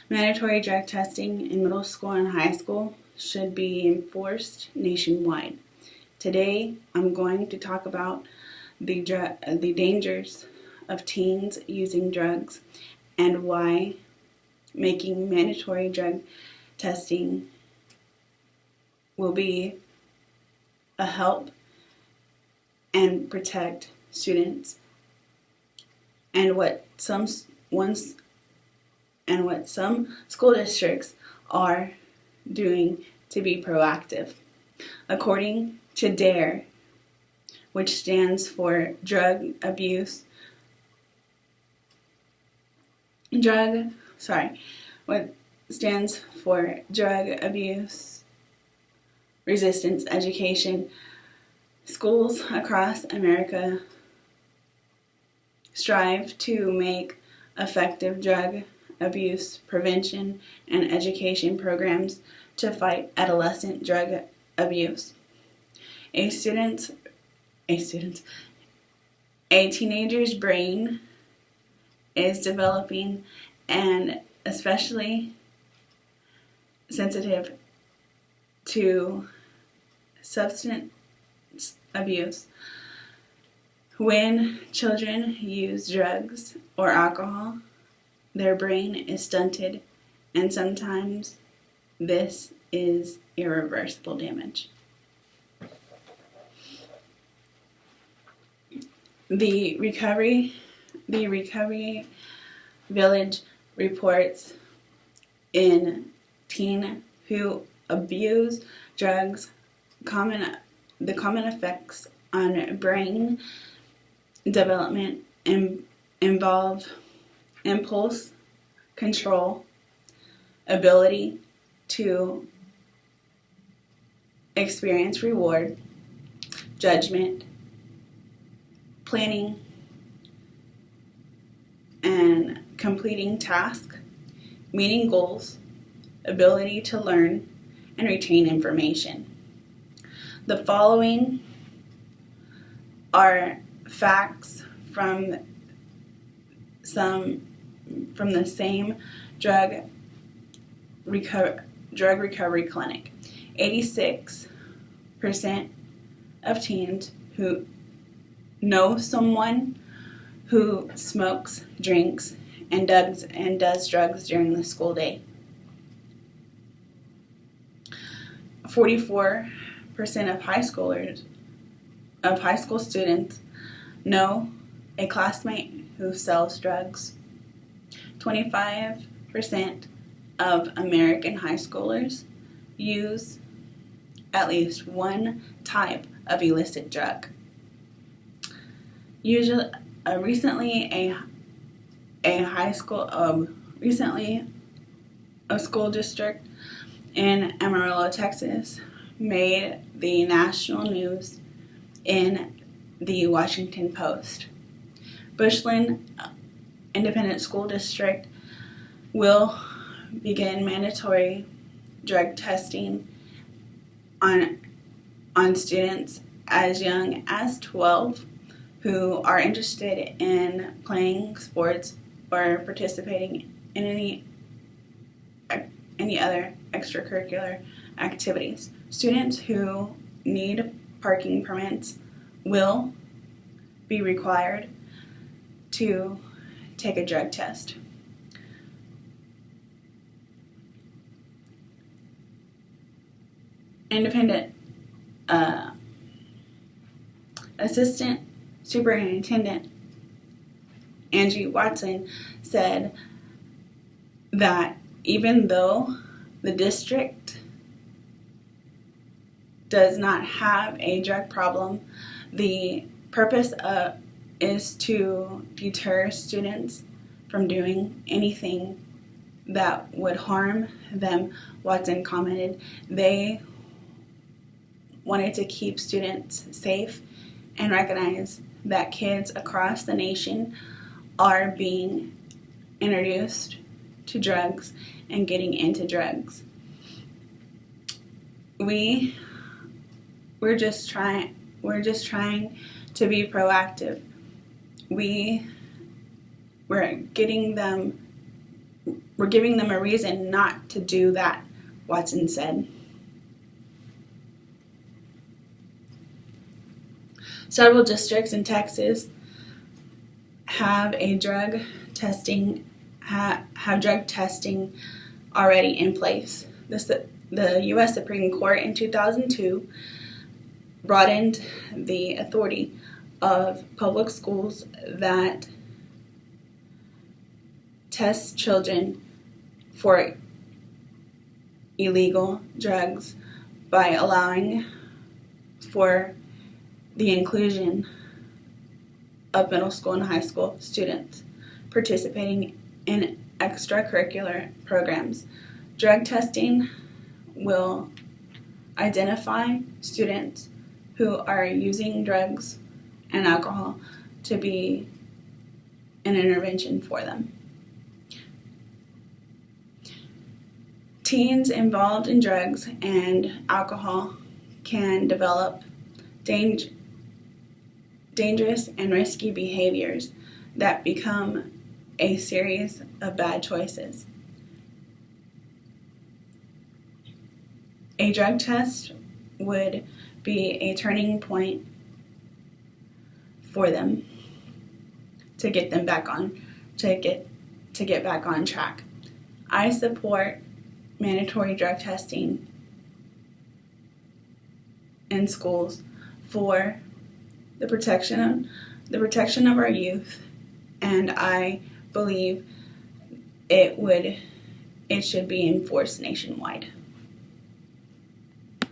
Mandatory drug testing in middle school and high school should be enforced nationwide. Today, I'm going to talk about the dangers of teens using drugs and why making mandatory drug testing will be a help and protect students, and what some school districts are doing to be proactive. According to DARE, which stands for what stands for Drug Abuse Resistance Education, schools across America strive to make effective drug abuse prevention and education programs to fight adolescent drug abuse. A teenager's brain is developing and especially sensitive to substance abuse. When children use drugs or alcohol, their brain is stunted, and sometimes this is irreversible damage. The Recovery Village reports in teen who abuse drugs the common effects on brain development involve impulse control, ability to experience reward, judgment, planning and completing tasks, meeting goals, ability to learn and retain information. The following are facts from the same drug recovery clinic. 86% of teens who know someone who smokes, drinks, and does drugs during the school day. 44% of high school students know a classmate who sells drugs. 25% of American high schoolers use at least one type of illicit drug. Recently, a school district in Amarillo, Texas, made the national news in the Washington Post. Bushland Independent School District will begin mandatory drug testing on students as young as 12 who are interested in playing sports or participating in any other extracurricular activities. Students who need parking permits will be required to take a drug test. Independent Assistant Superintendent Angie Watson said that even though the district does not have a drug problem, the purpose is to deter students from doing anything that would harm them. Watson commented they wanted to keep students safe and recognize that kids across the nation are being introduced to drugs and getting into drugs. We're just trying to be proactive. We're getting them we're giving them a reason not to do that, Watson said. Several districts in Texas have drug testing already in place. The U.S. Supreme Court in 2002 broadened the authority of public schools that test children for illegal drugs by allowing for the inclusion of middle school and high school students participating in extracurricular programs. Drug testing will identify students who are using drugs and alcohol to be an intervention for them. Teens involved in drugs and alcohol can develop dangerous and risky behaviors that become a series of bad choices. A drug test would be a turning point for them to get them back on back on track. I support mandatory drug testing in schools for the protection of our youth, and I believe it should be enforced nationwide.